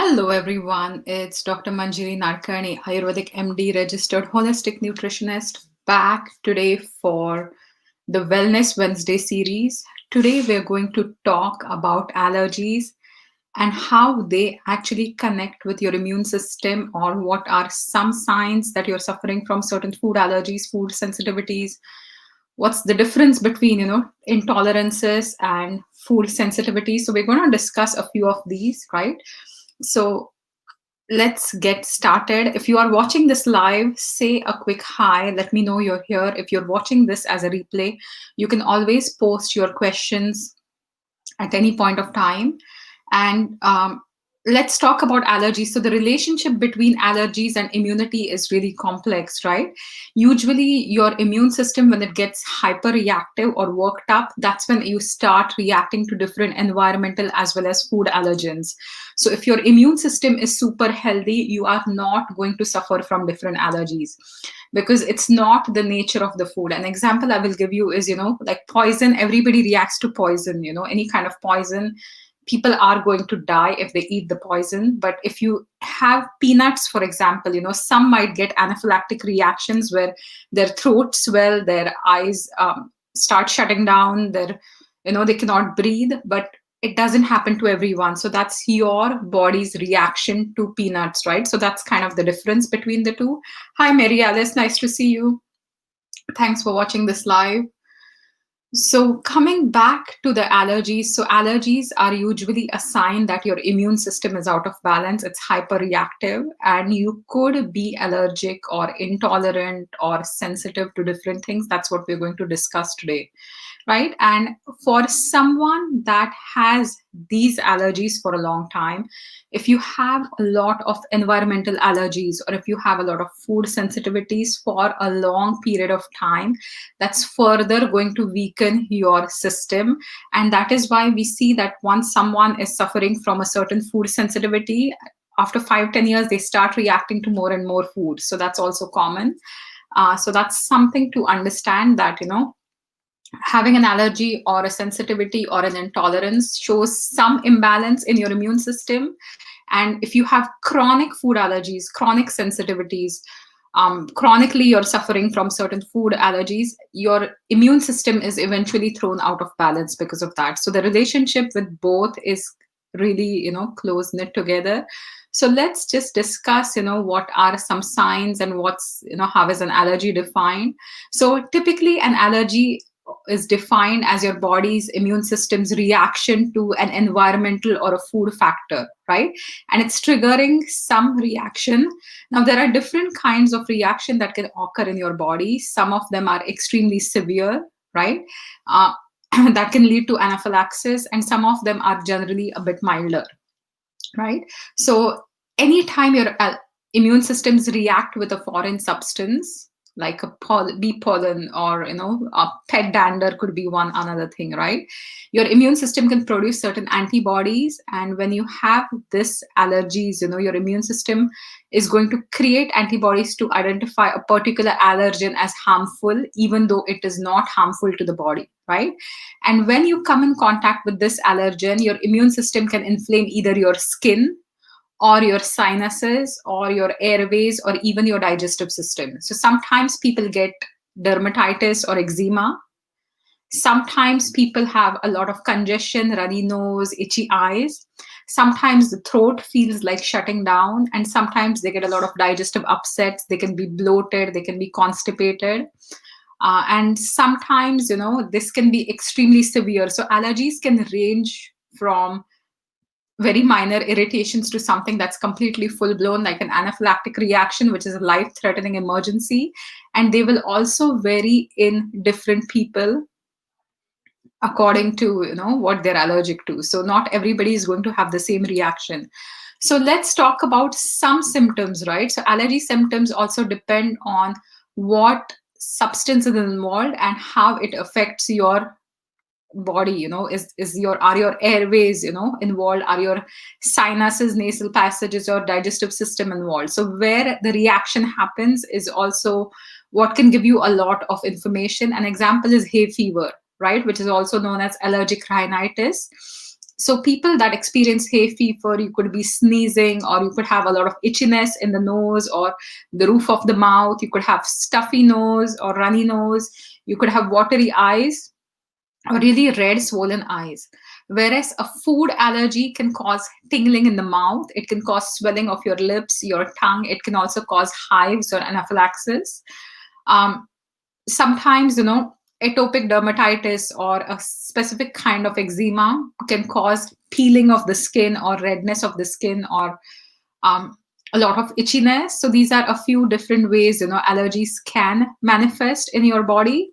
Hello, everyone. It's Dr. Manjiri Narkani, Ayurvedic MD, registered holistic nutritionist, back today for the Wellness Wednesday series. Today, we're going to talk about allergies and how they actually connect with your immune system, or what are some signs that you're suffering from certain food allergies, food sensitivities. What's the difference between, intolerances and food sensitivities? So, we're going to discuss a few of these, right? So, let's get started. If you are watching this live, say a quick hi. Let me know you're here. If you're watching this as a replay, you can always post your questions at any point of time. And let's talk about allergies. So, the relationship between allergies and immunity is really complex, right? Usually, your immune system, when it gets hyper reactive or worked up, that's when you start reacting to different environmental as well as food allergens. So, if your immune system is super healthy, you are not going to suffer from different allergies because it's not the nature of the food. An example I will give you is, like poison. Everybody reacts to poison, any kind of poison. People are going to die if they eat the poison. But if you have peanuts, for example, some might get anaphylactic reactions where their throat swell, their eyes start shutting down, they cannot breathe. But it doesn't happen to everyone. So that's your body's reaction to peanuts, right? So that's kind of the difference between the two. Hi, Mary Alice. Nice to see you. Thanks for watching this live. So, coming back to the allergies, so allergies are usually a sign that your immune system is out of balance, it's hyperreactive, and you could be allergic or intolerant or sensitive to different things. That's what we're going to discuss today, right? And for someone that has these allergies for a long time, if you have a lot of environmental allergies or if you have a lot of food sensitivities for a long period of time, that's further going to weaken your system. And that is why we see that once someone is suffering from a certain food sensitivity, after 5-10 years they start reacting to more and more food. So that's also common. So that's something to understand, that having an allergy or a sensitivity or an intolerance shows some imbalance in your immune system. And if you have chronic food allergies, chronic sensitivities, chronically you're suffering from certain food allergies, your immune system is eventually thrown out of balance because of that. So the relationship with both is really, close knit together. So let's just discuss, what are some signs and what's, how is an allergy defined. So typically an allergy is defined as your body's immune system's reaction to an environmental or a food factor, right? And it's triggering some reaction. Now, there are different kinds of reaction that can occur in your body. Some of them are extremely severe, right? Uh, that can lead to anaphylaxis, and some of them are generally a bit milder, right? So, anytime your immune systems react with a foreign substance, like a bee pollen, or a pet dander could be one another thing, right? Your immune system can produce certain antibodies, and when you have this allergies, your immune system is going to create antibodies to identify a particular allergen as harmful, even though it is not harmful to the body, right? And when you come in contact with this allergen, your immune system can inflame either your skin or your sinuses or your airways or even your digestive system. So sometimes people get dermatitis or eczema. Sometimes people have a lot of congestion, runny nose, itchy eyes. Sometimes the throat feels like shutting down, and sometimes they get a lot of digestive upsets. They can be bloated, they can be constipated. And sometimes, this can be extremely severe. So allergies can range from very minor irritations to something that's completely full blown, like an anaphylactic reaction, which is a life threatening emergency. And they will also vary in different people according to what they're allergic to. So not everybody is going to have the same reaction. So let's talk about some symptoms, right? So allergy symptoms also depend on what substance is involved and how it affects your body. Are your airways involved, are your sinuses, nasal passages, or digestive system involved? So where the reaction happens is also what can give you a lot of information. An example is hay fever, right, which is also known as allergic rhinitis. So people that experience hay fever, you could be sneezing, or you could have a lot of itchiness in the nose or the roof of the mouth. You could have stuffy nose or runny nose. You could have watery eyes or really red swollen eyes. Whereas a food allergy can cause tingling in the mouth, it can cause swelling of your lips, your tongue, it can also cause hives or anaphylaxis. um, Sometimes, atopic dermatitis or a specific kind of eczema can cause peeling of the skin or redness of the skin, or um, a lot of itchiness. So these are a few different ways allergies can manifest in your body,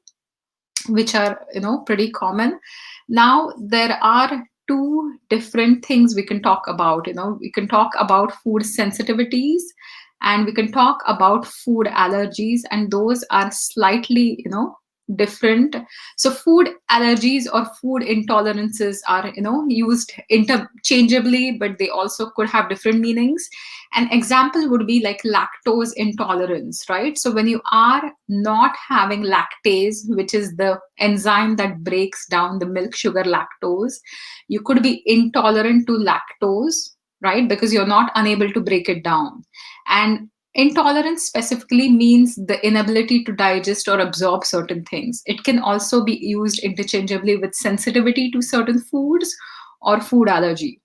which are pretty common. Now there are two different things we can talk about. We can talk about food sensitivities, and we can talk about food allergies, and those are slightly different. So food allergies or food intolerances are used interchangeably, but they also could have different meanings. An example would be like lactose intolerance, right? So when you are not having lactase, which is the enzyme that breaks down the milk sugar lactose, you could be intolerant to lactose, right? Because you're not unable to break it down. And intolerance specifically means the inability to digest or absorb certain things. It can also be used interchangeably with sensitivity to certain foods or food allergy,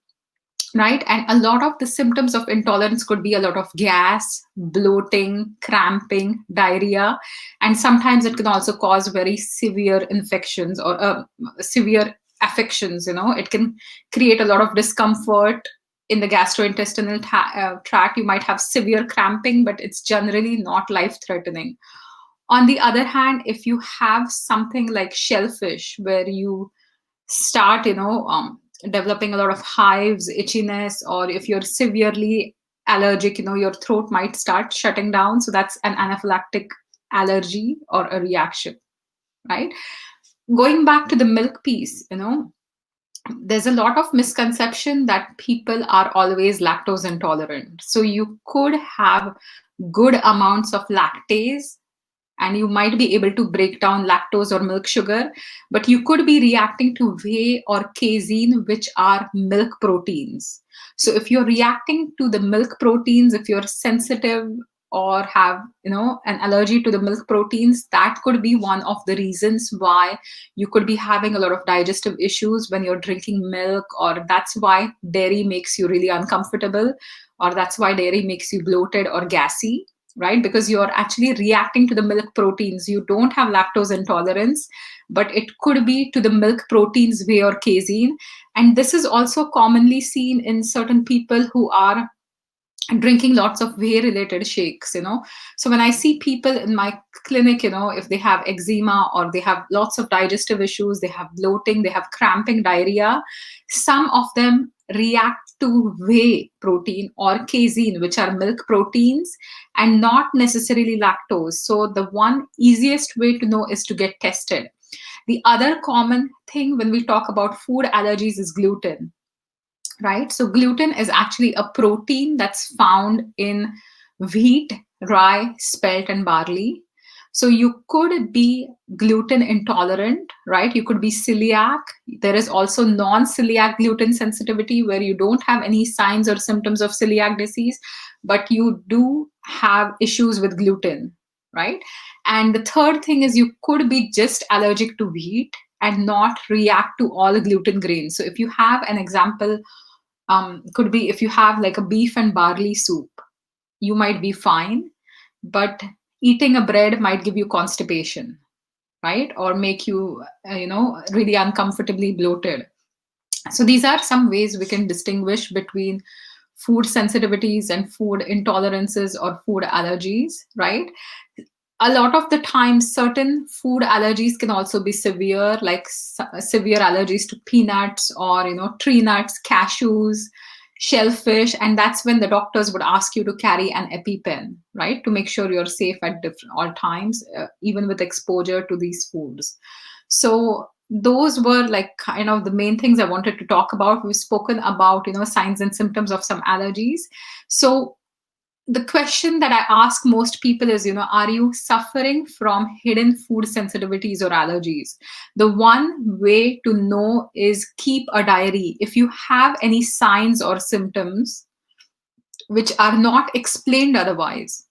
right? And a lot of the symptoms of intolerance could be a lot of gas, bloating, cramping, diarrhea, and sometimes it can also cause very severe infections or severe affections. It can create a lot of discomfort in the gastrointestinal tract. You might have severe cramping, but it's generally not life threatening. On the other hand, if you have something like shellfish, where you start developing a lot of hives, itchiness, or if you're severely allergic, your throat might start shutting down. So that's an anaphylactic allergy or a reaction, right? Going back to the milk piece, there's a lot of misconception that people are always lactose intolerant. So you could have good amounts of lactase, and you might be able to break down lactose or milk sugar, but you could be reacting to whey or casein, which are milk proteins. So if you're reacting to the milk proteins, if you're sensitive or have an allergy to the milk proteins, that could be one of the reasons why you could be having a lot of digestive issues when you're drinking milk, or that's why dairy makes you really uncomfortable, or that's why dairy makes you bloated or gassy, right? Because you're actually reacting to the milk proteins. You don't have lactose intolerance, but it could be to the milk proteins, whey or casein. And this is also commonly seen in certain people who are drinking lots of whey related shakes. So when I see people in my clinic, if they have eczema or they have lots of digestive issues, they have bloating, they have cramping, diarrhea, some of them react to whey protein or casein, which are milk proteins, and not necessarily lactose. So the one easiest way to know is to get tested. The other common thing when we talk about food allergies is gluten, right? So gluten is actually a protein that's found in wheat, rye, spelt, and barley. So you could be gluten intolerant, right? You could be celiac. There is also non-celiac gluten sensitivity, where you don't have any signs or symptoms of celiac disease, but you do have issues with gluten, right? And the third thing is you could be just allergic to wheat and not react to all gluten grains. So if you have an example, could be if you have like a beef and barley soup, you might be fine, but eating a bread might give you constipation, right? Or make you really uncomfortably bloated. So these are some ways we can distinguish between food sensitivities and food intolerances or food allergies, right? A lot of the time, certain food allergies can also be severe, like severe allergies to peanuts or tree nuts, cashews, shellfish, and that's when the doctors would ask you to carry an EpiPen, right, to make sure you're safe at different all times, even with exposure to these foods. So those were like kind of the main things I wanted to talk about. We've spoken about signs and symptoms of some allergies. So the question that I ask most people is, are you suffering from hidden food sensitivities or allergies? The one way to know is keep a diary. If you have any signs or symptoms which are not explained otherwise,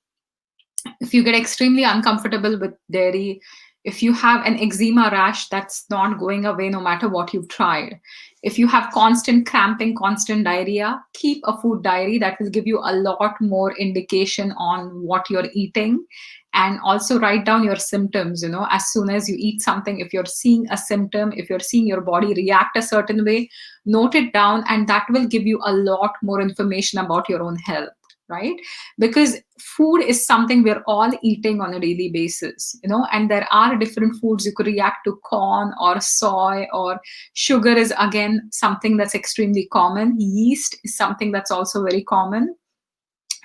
if you get extremely uncomfortable with dairy, if you have an eczema rash that's not going away no matter what you've tried, if you have constant cramping, constant diarrhea, keep a food diary. That will give you a lot more indication on what you're eating. And also write down your symptoms. As soon as you eat something, if you're seeing a symptom, if you're seeing your body react a certain way, note it down, and that will give you a lot more information about your own health, right? Because food is something we're all eating on a daily basis, and there are different foods. You could react to corn or soy, or sugar is again something that's extremely common. Yeast is something that's also very common.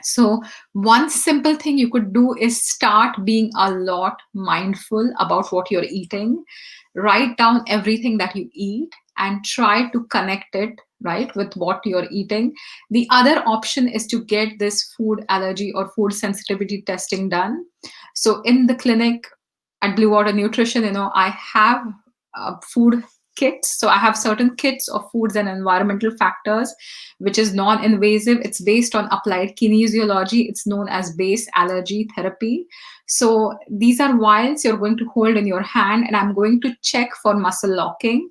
So one simple thing you could do is start being a lot mindful about what you're eating. Write down everything that you eat and try to connect it, right, with what you're eating. The other option is to get this food allergy or food sensitivity testing done. So in the clinic at Blue Water Nutrition, I have food kits. So I have certain kits of foods and environmental factors, which is non-invasive. It's based on applied kinesiology. It's known as base allergy therapy. So these are vials you're going to hold in your hand, and I'm going to check for muscle locking.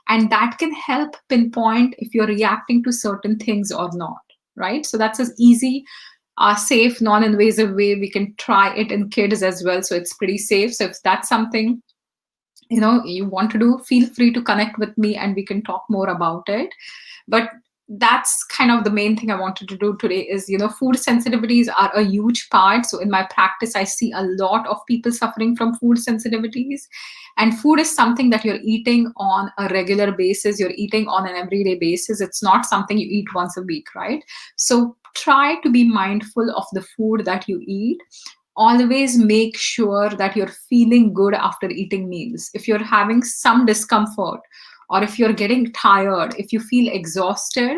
And that can help pinpoint if you're reacting to certain things or not, right? So that's an easy, safe, non-invasive way. We can try it in kids as well. So it's pretty safe. So if that's something you want to do, feel free to connect with me and we can talk more about it. But that's kind of the main thing I wanted to do today is, food sensitivities are a huge part. So in my practice, I see a lot of people suffering from food sensitivities. And food is something that you're eating on a regular basis. You're eating on an everyday basis. It's not something you eat once a week, right? So try to be mindful of the food that you eat. Always make sure that you're feeling good after eating meals. If you're having some discomfort, or if you're getting tired, if you feel exhausted,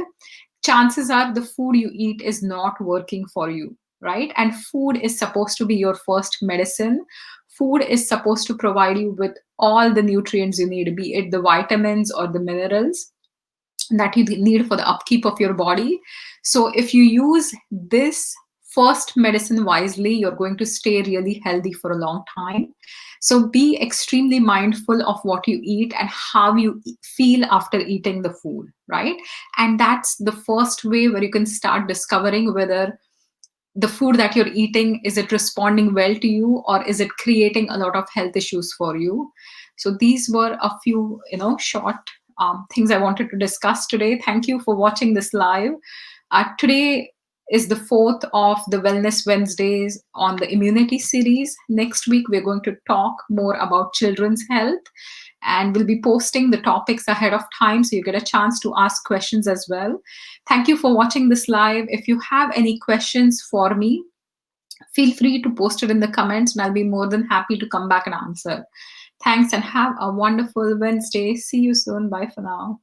chances are the food you eat is not working for you, right? And food is supposed to be your first medicine. Food is supposed to provide you with all the nutrients you need, be it the vitamins or the minerals that you need for the upkeep of your body. So if you use this first medicine wisely, you're going to stay really healthy for a long time. So be extremely mindful of what you eat and how you feel after eating the food, right? And that's the first way where you can start discovering whether the food that you're eating, is it responding well to you, or is it creating a lot of health issues for you? So these were a few short things I wanted to discuss today. Thank you for watching this live. Today is the fourth of the Wellness Wednesdays on the immunity series. Next week we're going to talk more about children's health, and we'll be posting the topics ahead of time so you get a chance to ask questions as well. Thank you for watching this live. If you have any questions for me, feel free to post it in the comments and I'll be more than happy to come back and answer. Thanks and have a wonderful Wednesday. See you soon. Bye for now.